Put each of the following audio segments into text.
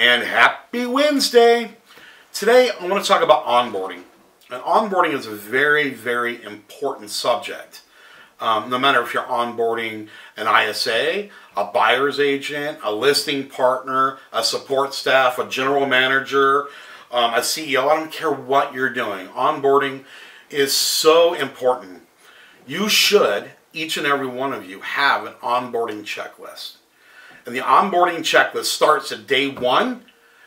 And happy Wednesday! Today I want to talk about onboarding. And onboarding is a very, very important subject. No matter if you're onboarding an ISA, a buyer's agent, a listing partner, a support staff, a general manager, a CEO, I don't care what you're doing. Onboarding is so important. You should, each and every one of you, have an onboarding checklist. And the onboarding checklist starts at day 1,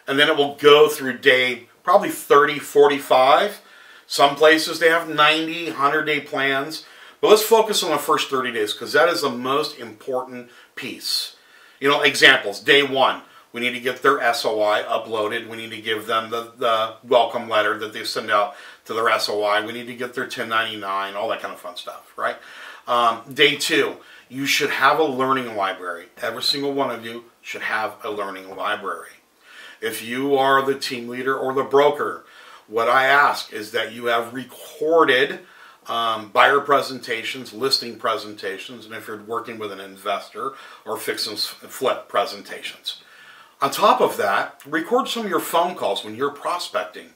and then it will go through day probably 30, 45. Some places they have 90, 100-day plans. But let's focus on the first 30 days because that is the most important piece. You know, examples. Day 1, we need to get their SOI uploaded. We need to give them the welcome letter that they send out to their SOI. We need to get their 1099, all that kind of fun stuff, right? Day 2, you should have a learning library. Every single one of you should have a learning library. If you are the team leader or the broker, what I ask is that you have recorded buyer presentations, listing presentations, and if you're working with an investor or fix and flip presentations. On top of that, record some of your phone calls when you're prospecting.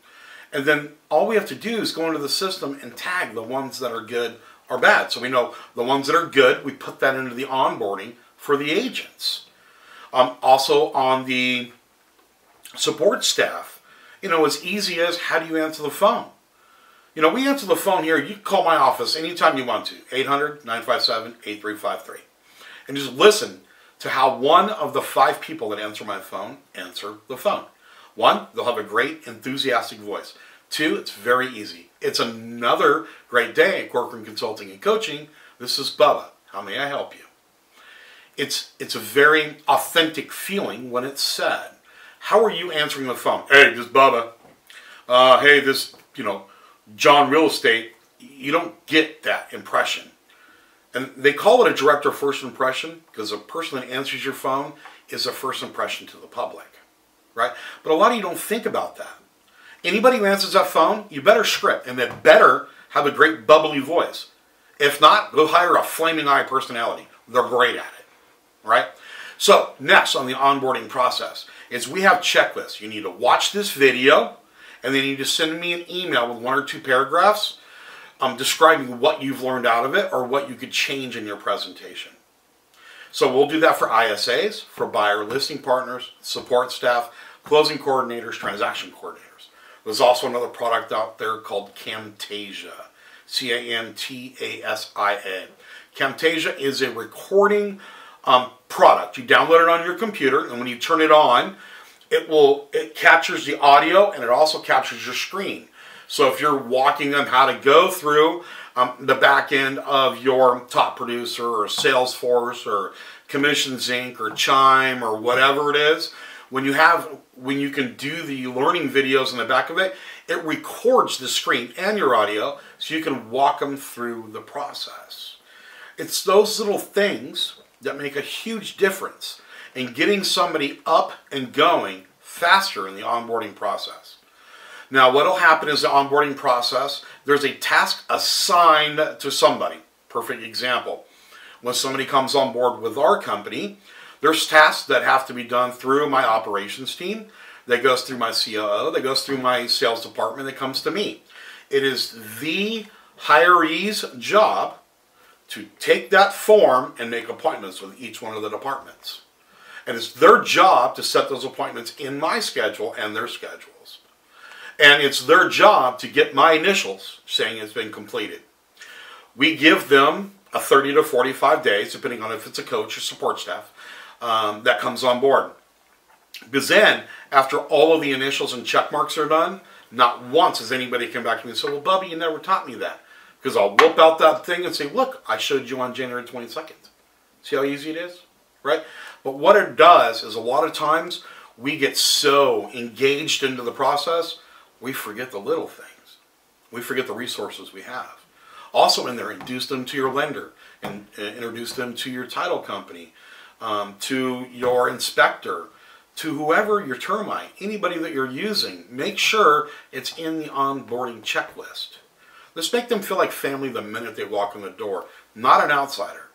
And then all we have to do is go into the system and tag the ones that are good or bad. So we know the ones that are good, we put that into the onboarding for the agents. Also on the support staff, you know, as easy as how do you answer the phone? You know, we answer the phone here. You can call my office anytime you want to, 800-957-8353. And just listen to how one of the 5 people that answer my phone answer the phone. 1, they'll have a great, enthusiastic voice. 2, it's very easy. It's another great day at Corcoran Consulting and Coaching. This is Bubba. How may I help you? It's a very authentic feeling when it's said. How are you answering the phone? Hey, this is Bubba. Hey, this, John Real Estate. You don't get that impression. And they call it a direct or first impression because a person that answers your phone is a first impression to the public, right? But a lot of you don't think about that. Anybody who answers that phone, you better script, and they better have a great bubbly voice. If not, go hire a flaming eye personality. They're great at it, right? So next on the onboarding process is we have checklists. You need to watch this video, and then you need to send me an email with 1 or 2 paragraphs describing what you've learned out of it or what you could change in your presentation. So we'll do that for ISAs, for buyer listing partners, support staff, closing coordinators, transaction coordinators. There's also another product out there called Camtasia, C-A-M-T-A-S-I-A. Camtasia is a recording product. You download it on your computer, and when you turn it on, it captures the audio, and it also captures your screen. So if you're walking on how to go through the back end of your top producer or Salesforce or Commissions Inc. or Chime or whatever it is, when you can do the learning videos in the back of it, it records the screen and your audio so you can walk them through the process. It's those little things that make a huge difference in getting somebody up and going faster in the onboarding process. Now, what will happen is the onboarding process, there's a task assigned to somebody. Perfect example. When somebody comes on board with our company, there's tasks that have to be done through my operations team, that goes through my COO, that goes through my sales department, that comes to me. It is the hiree's job to take that form and make appointments with each one of the departments. And it's their job to set those appointments in my schedule and their schedules. And it's their job to get my initials saying it's been completed. We give them a 30 to 45 days, depending on if it's a coach or support staff, that comes on board. Because then, after all of the initials and check marks are done, not once has anybody come back to me and said, well, Bubba, you never taught me that. Because I'll whip out that thing and say, look, I showed you on January 22nd. See how easy it is? Right? But what it does is a lot of times we get so engaged into the process, we forget the little things. We forget the resources we have. Also in there, introduce them to your lender and introduce them to your title company, to your inspector, to whoever your termite, anybody that you're using. Make sure it's in the onboarding checklist. Let's make them feel like family the minute they walk in the door, not an outsider.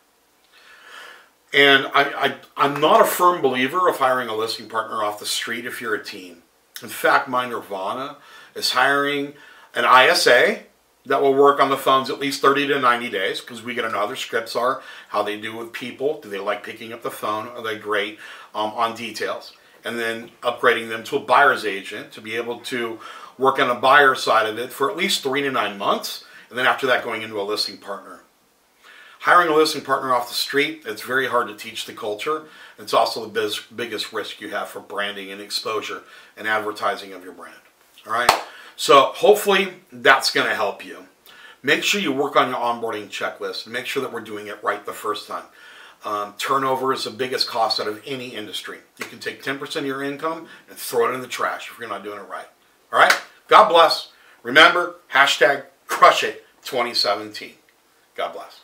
And I'm not a firm believer of hiring a listing partner off the street if you're a team. In fact, my nirvana is hiring an ISA that will work on the phones at least 30 to 90 days, because we get to know how their scripts are, how they do with people. Do they like picking up the phone? Are they great on details? And then upgrading them to a buyer's agent to be able to work on the buyer side of it for at least 3 to 9 months. And then after that, going into a listing partner. Hiring a listing partner off the street, it's very hard to teach the culture. It's also the biggest risk you have for branding and exposure and advertising of your brand. All right? So hopefully that's going to help you. Make sure you work on your onboarding checklist and make sure that we're doing it right the first time. Turnover is the biggest cost out of any industry. You can take 10% of your income and throw it in the trash if you're not doing it right. All right? God bless. Remember, #CrushIt2017. God bless.